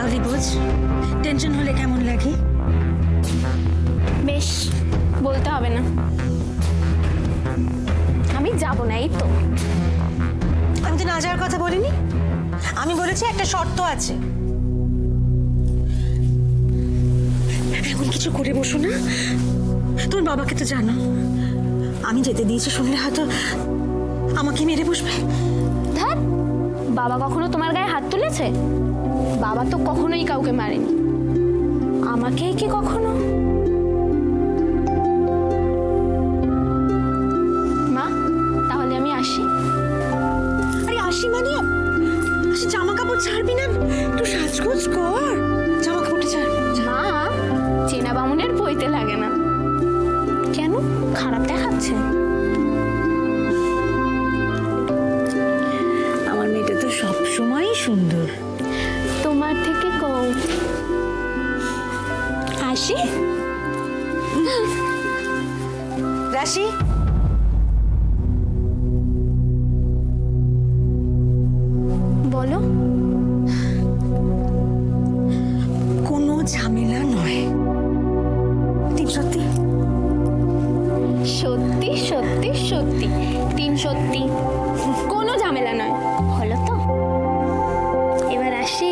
তাহলে বোঝ টেনশন হলে কেমন লাগে। বেশ, বলতে হবে না, আমি যাব না। এই তো আমি তো না যাওয়ার কথা বলিনি, আমি বলেছি একটা শর্ত আছে। এমন কিছু করে বসো না, তোমার বাবাকে তো জানো, আমি যেতে দিয়েছি শুনলে হয়তো আমাকে মেরে বসবে। ধ্যাৎ, বাবা কখনো তোমার গায়ে হাত তুলেছে? বাবা তো কখনোই কাউকে মারেনি। আমাকেই কি কখনো? মা, তাহলে আমি আসি। আরে আসি মানে আসি, জামা কাপড় ছাড়বি না, একটু সাজগোজ কর, জামা কাপড়টা ছাড়। মা, চেনা বামুনের বইতে লাগে না। কেন, খারাপ দেখাচ্ছে? আমার মেয়েটা তো সবসময়ই সুন্দর। তোমার থেকে কম। আসি রাশি, বলো। কোনো ঝামেলা নয়, ঠিক সত্যি? সত্যি সত্যি সত্যি, 3 সত্যি, কোনো ঝামেলা নয়, হলো তো? এবার আসি।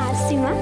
আসি মা।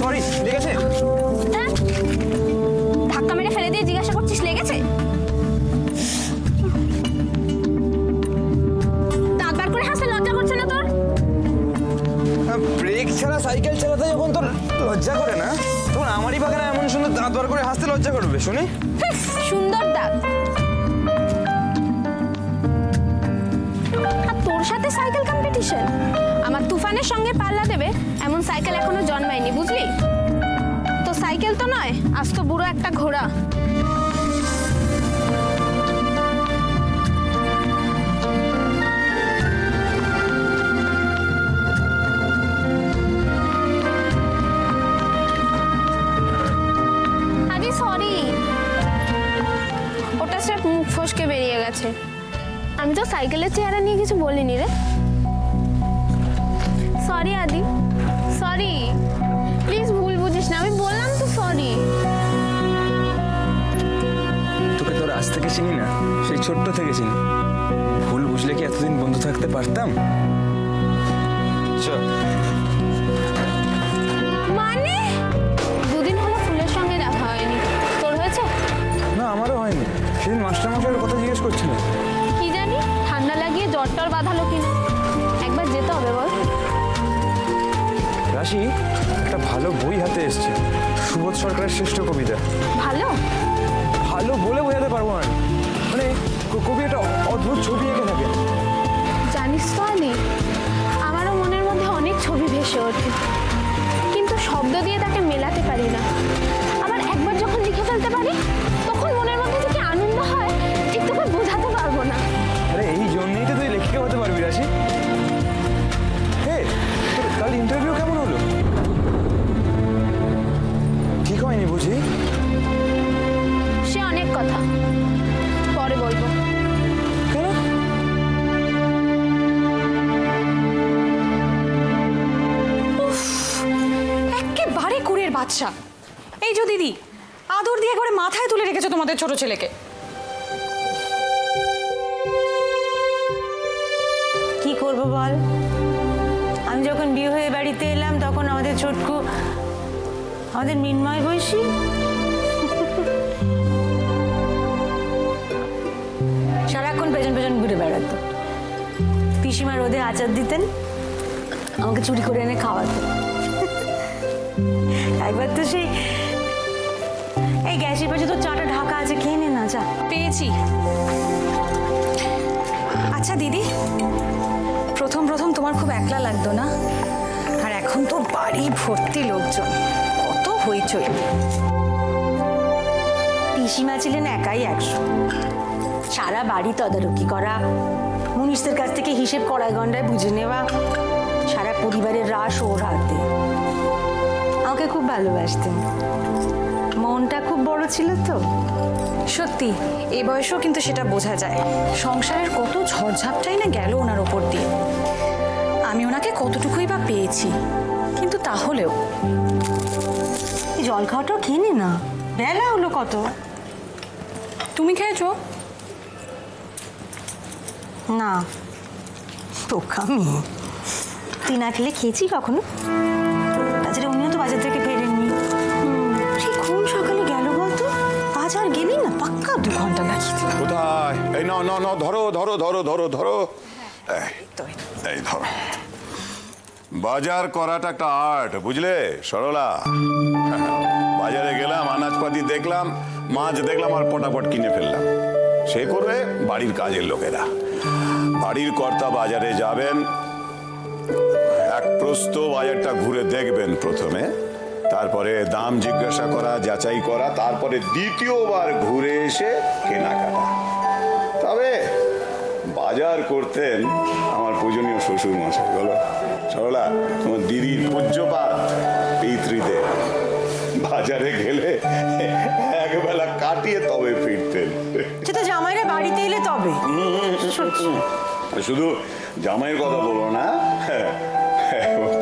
সরি, লেগেছে? ধাক্কা মেরে ফেলে দিয়ে জিজ্ঞাসা করছিস লেগেছে? দাঁত বার করে হাসতে লজ্জা করছে না তোর? ব্রেক ছাড়া সাইকেল চালাতে যখন তোর লজ্জা করে না, তখন আমারই বাগানে এমন সুন্দর দাঁত বার করে হাসতে লজ্জা করবে শুনি? সুন্দর দাঁত। আর তোর সাথে সাইকেল কম্পিটিশন? আমার তুফানের সঙ্গে পাল্লা দেবে এমন সাইকেল এখনো জন্মায়নি, বুঝলি? তো সাইকেল তো নয়, আজ তো বুড়ো একটা ঘোড়া। আরে সরি, ওটা স্রেফ মুখ ফসকে বেরিয়ে গেছে। আমি তো সাইকেলের চেহারা নিয়ে কিছু বলিনি রে। সরি আদি, সরি, প্লিজ ভুল বুঝিস না, আমি বললাম তো সরি। তোকে তোর আজ থেকে চিনি না, সেই ছোট্ট থেকে চিনি। ভুল বুঝলে কি এতদিন বন্ধু থাকতে পারতাম? চল। মানে 2 দিন হলো ফুলের সঙ্গে দেখা হয়নি, তোর হয়েছে? না, আমারও হয়নি। সেদিন মাস্টারমশাইয়ের কথা জিজ্ঞেস করছিলেন। কি জানি ঠান্ডা লাগিয়ে জ্বর টর বাঁধালো কিনা, একবার যেতে হবে বল। রাশি, একটা ভালো বই হাতে এসছে, সুবোধ সরকারের শ্রেষ্ঠ কবিতা। ভালো? ভালো বলে বোঝাতে পারবো না, মানে কবি একটা অদ্ভুত ছবি এঁকে থাকে। জানিস তো আলি, আমারও মনের মধ্যে অনেক ছবি ভেসে ওঠে, কিন্তু শব্দ দিয়ে তাকে মেলাতে পারি না। আবার একবার যখন লিখে ফেলতে পারি, তখন মনের মধ্যে যে কি আনন্দ হয় ঠিক তোকে বোঝাতে পারবো না। আরে এই জন্যই তো তুই লেখিকা হতে পারবি রাশি। হে, তোর কাল ইন্টারভিউ কেমন হলো? ঠিক হয়নি বুঝি? সে অনেক কথা, পরে বলবো। কেন? একেবারে করে ঘরের বাচ্চা। এই যে দিদি, আদর দিয়ে করে মাথায় তুলে রেখেছো তোমাদের ছোট ছেলেকে। কি করব বল, আমি যখন বিয়ে হয়ে বাড়িতে এলাম তখন আমাদের ছোটকু, আমাদের মৃন্ময় বয়সী, সারাক্ষণ পেছন পেছন ঘুরে বেড়াতো। পিসিমা রোদে আচার দিতেন, আমাকে চুরি করে এনে খাওয়াতো। একবার তো সেই এই গ্যাসের পাশে তো চাটা ঢাকা আছে, খেয়ে নে না চা। পেয়েছি। আচ্ছা দিদি, প্রথম প্রথম তোমার খুব একলা লাগতো না? আর এখন তো বাড়ি ভর্তি লোকজন, কত হইচই। পিসিমা ছিলেন একাই 100, সারা বাড়ি তদারকি করা, মুনিশদের কাছ থেকে হিসেব কড়াই গন্ডায় বুঝে নেওয়া, সারা পরিবারের রাস ওর হাতে। আমাকে খুব ভালোবাসতেন, মনটা খুব বড় ছিল তো। সত্যি এই বয়সেও কিন্তু সেটা বোঝা যায়। সংসারের কত ঝড়ঝাপটাই না গেল ওনার ওপর দিয়ে। আমি ওনাকে কতটুকুই বা পেয়েছি, কিন্তু তাহলেও। এই জল খাওয়াটাও খেয়ে নে না, বেলা হলো কত। তুমি খেয়েছো? না, বোকামি। তুই না খেলে খেয়েছি কখনো? তাছাড়া উনিও তো বাজার থেকে ফেরেননি। সেই কোন সকালে গেল বলতো? বাজার গেলি না পাক্কা 2 ঘন্টা লাগিয়ে। কোথায়? এই না না না, ধরো ধরো ধরো ধরো ধরো। এই ধরো। বাজার করাটা একটা আর্ট, বুঝলে সরলা? বাজারে গেলাম, আনাজপাতি দেখলাম, মাছ দেখলাম, আর পটাপট কিনে ফেললাম। সে করবে বাড়ির কাজের লোকেরা। বাড়ির কর্তা বাজারে যাবেন, এক প্রস্ত বাজারটা ঘুরে দেখবেন প্রথমে, তারপরে দাম জিজ্ঞাসা করা, যাচাই করা, তারপরে দ্বিতীয়বার ঘুরে এসে কেনাকাটা। তবে বাজার করতেন আমার পূজনীয় শ্বশুর মশাই। বলো সরলা, তোমার দিদির পূজ্যপাত পিতৃতে বাজারে গেলে একবেলা কাটিয়ে তবে ফিরতেন। সে তো জামাইরা বাড়িতে এলে তবে। শুধু জামাইয়ের কথা বলো না,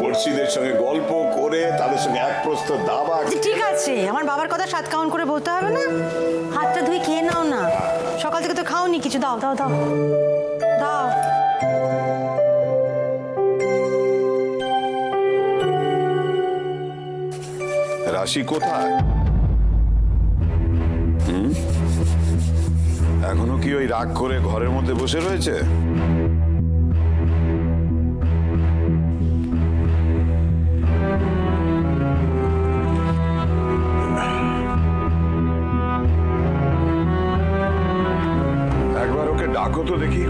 পড়শিদের সঙ্গে গল্প করে তাদের সঙ্গে এক প্রস্ত দাবা। ঠিক আছে, আমার বাবার কথা 7 কাউন্ট করে বলতে হবে না। হাতটা ধুয়ে খেয়ে নাও না, সকাল থেকে তো খাওনি কিছু। দাও দাও দাও দাও। রাশি কোথায়? এখনো কি ওই রাগ করে ঘরের মধ্যে বসে রয়েছে? একবার ওকে ডাকো তো দেখি।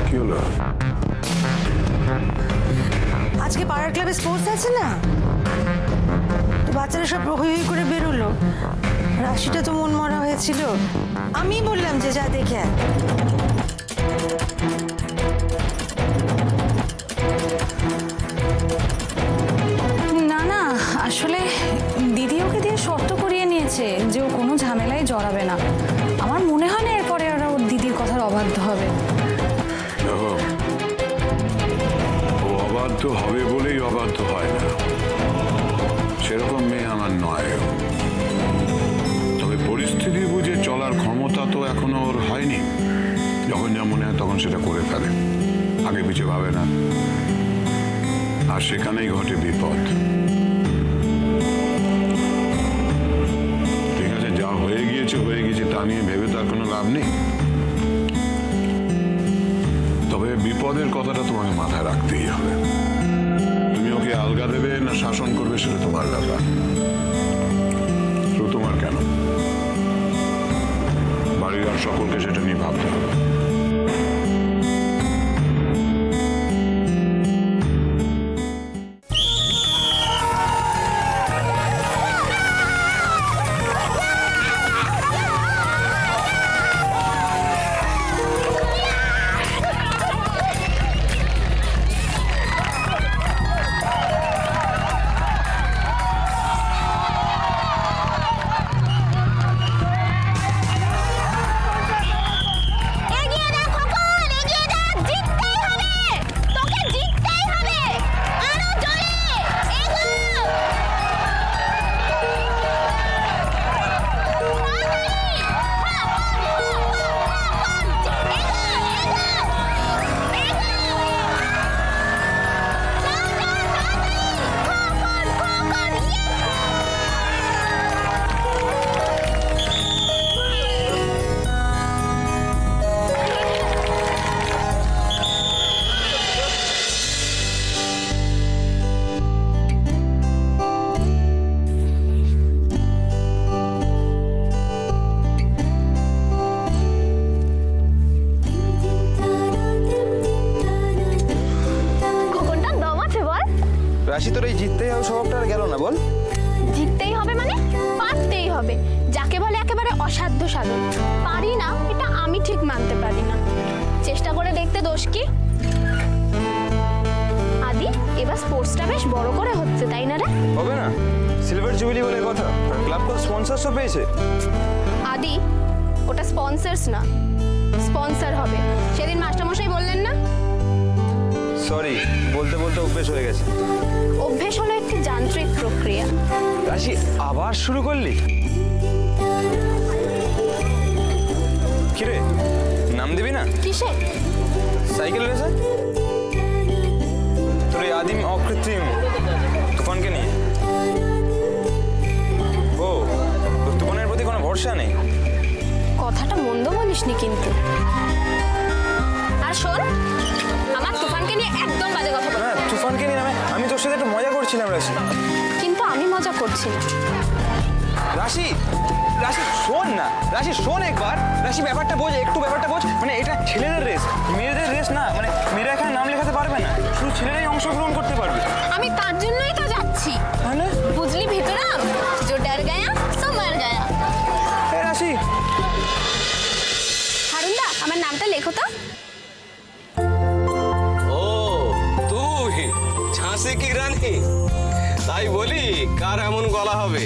কি হলো? আজকে পাড়ার ক্লাবে স্পোর্টস আছে না, তো বাচ্চারা সব হই হই করে বেরোলো। রাশিটা তো মন মরা হয়েছিল, আমি বললাম যে যা দেখে আয়। না না, আসলে দিদি ওকে দিয়ে শর্ত করিয়ে নিয়েছে যে ও কোনো ঝামেলায় জড়াবে না। আমার মনে হয় না এরপরে ওরা ওর দিদির কথার অবাধ্য হবে। দেখো, ও অবাধ্য হবে বলেই অবাধ্য হয় না, সেরকম মেয়ে আমার নয়। তবে পরিস্থিতি বুঝে চলার ক্ষমতা তো এখনো ওর হয়নি। যখন যা মনে হয় তখন সেটা করে ফেলে, আগে পিছে ভাবে না, আর সেখানেই ঘটে বিপদ। ঠিক আছে, যা হয়ে গিয়েছে হয়ে গিয়েছে, তা নিয়ে ভেবে তার কোনো লাভ নেই। তবে বিপদের কথাটা তোমাকে মাথায় রাখতেই হবে। তুমি ওকে আলগা দেবে না শাসন করবে সেটা তোমার ব্যাপার। শুধু তোমার কেন, বাড়ির আর সকলকে সেটা নিয়ে ভাবতে হবে। রাশি তোর এই জিততেই হবে স্বভাবটা আর গেল না বল। জিততেই হবে মানে পারতেই হবে, যাকে বলে একেবারে অসাধ্য সাধন। পারি না এটা আমি ঠিক মানতে পারি না, চেষ্টা করে দেখতে দোষ কি? আদি, এবার স্পোর্টসটা বেশ বড় করে হচ্ছে তাই না রে? হবে না, সিলভার জুবিলি বলে কথা, ক্লাব তো স্পন্সরশিপ পেয়েছে। আদি, ওটা স্পন্সরস না, স্পন্সর হবে। সেদিন মাস্টারমশাই বললেন না? সরি, বলতে বলতে অভ্যেস হয়ে গেছে। অভ্যেস হলো একটি যান্ত্রিক প্রক্রিয়া। রাশি আবার শুরু করলি? কিরে, নাম দিবি না? কিসে? সাইকেল রেসে? তোর এই আদিম অকৃত্রিম তুফানকে নিয়ে। ও, তোর তুফানের প্রতি কোনো ভরসা নেই? কথাটা মন্দ বলিসনি কিন্তু। আর শোন, আমার তুফানকে নিয়ে একদম বাজে কথা বল। না, তুফানকে নিয়ে আমি তোর সাথে একটু মজা করছিলাম রাশি। কিন্তু আমি মজা করছি না। রাশি, রাশি শোন না, রাশি শোন একবার। রাশি ব্যাপারটা বোঝ, একটু ব্যাপারটা বোঝ। মানে এটা ছেলেদের রেস, মেয়েদের রেস না। মানে মেয়েরা এখানে নাম লেখাতে পারবে না, শুধু ছেলেরাই অংশগ্রহণ করতে পারবে। আমি তার জন্যই তো যাচ্ছি, মানে বুঝলি ভিতরাম, जो डर गया सो मर गया। এ রাশি, হারুনদা, আমার নামটা লেখো তো। ও তুই ঝাঁসি কি রানী? তাই বলি কার এমন গলা হবে?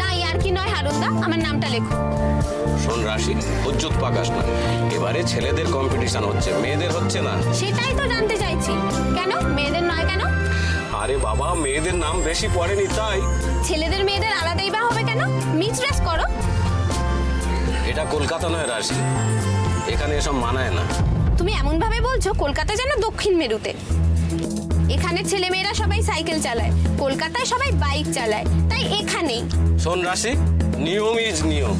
না আর কি নয় হারুনদা, আমার নামটা লেখো। শোন রাশি, উজ্জুত পাকাস না। এবারে ছেলেদের কম্পিটিশন হচ্ছে, মেয়েদের হচ্ছে না। সেটাই তো জানতে চাইছি, কেন মেয়েদের নয় কেন? আরে বাবা, মেয়েদের নাম বেশি পড়েনি তাই। ছেলেদের মেয়েদের আলাদাই বা হবে কেন? মিক্স ড্রেস করো। এটা কলকাতা নয় রাশি, এখানে এসব মানায় না। তুমি এমন ভাবে বলছো কলকাতা যেন দক্ষিণ মেরুতে। এখানে ছেলেমেয়েরা সবাই সাইকেল চালায়, কলকাতায় সবাই বাইক চালায়, তাই এখানেই। শোন রাশি, নিয়ম ইজ নিয়ম।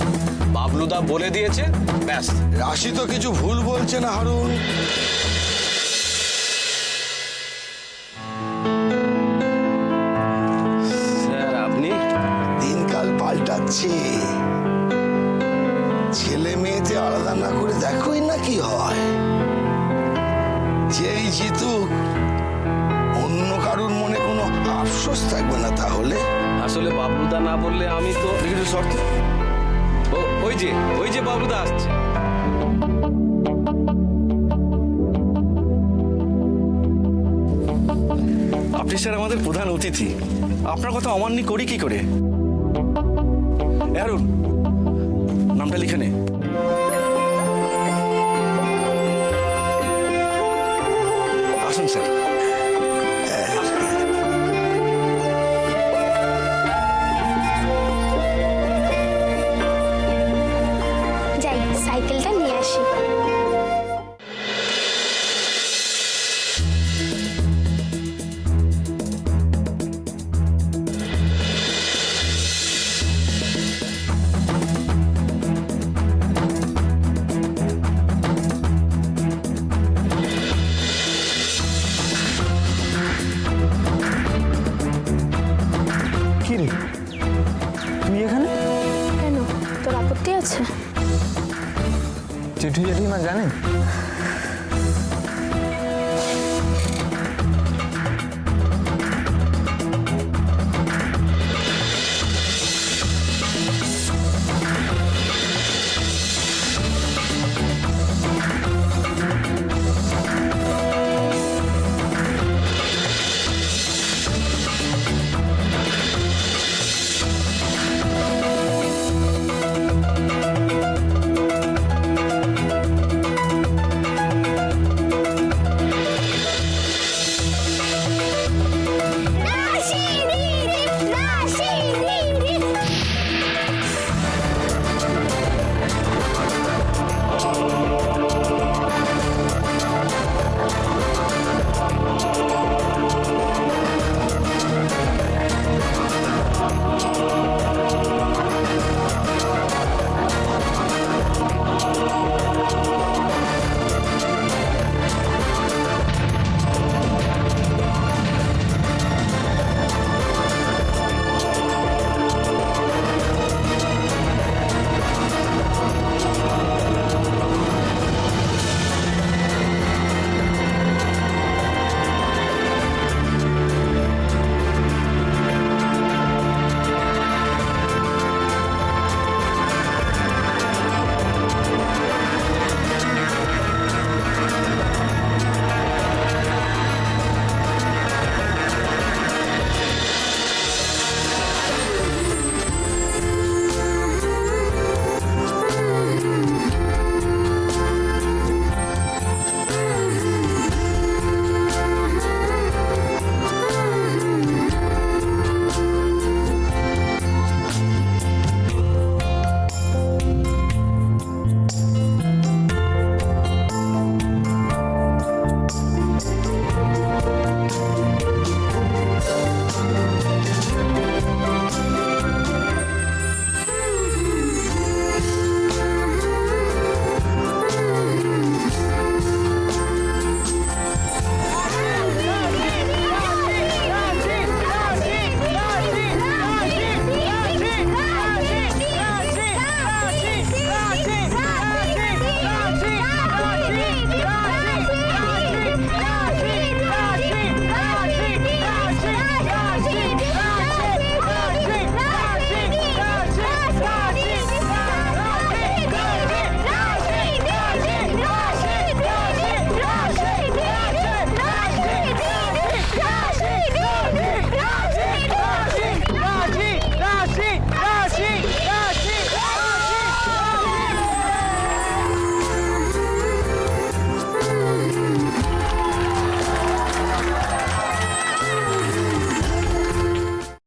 বাবলুদা বলে দিয়েছে, ব্যাস। রাশি তো কিছু ভুল বলছে না হারুন। স্যার আপনি দিনকাল পাল্টাচ্ছে, ছেলে মেয়েতে আলাদা না করে দেখোই না কি হয়। যেই জিতুক অন্য কারুর মনে কোনো আফসোস থাকবে না তাহলে। আসলে বাবলুদা না বললে আমি তো কিছু শর্ত। ওই যে বাবলুদা আসছে। আপনি স্যার আমাদের প্রধান অতিথি, আপনার কথা অমান্য করি কি করে? অরুণ, নামটা লিখে নে। আসুন স্যার। যাই সাইকেলটা নিয়ে আসি। কি রে, তুই এখানে? কেন, তোর আপত্তি আছে? চিঠি জেঠিমা জানে?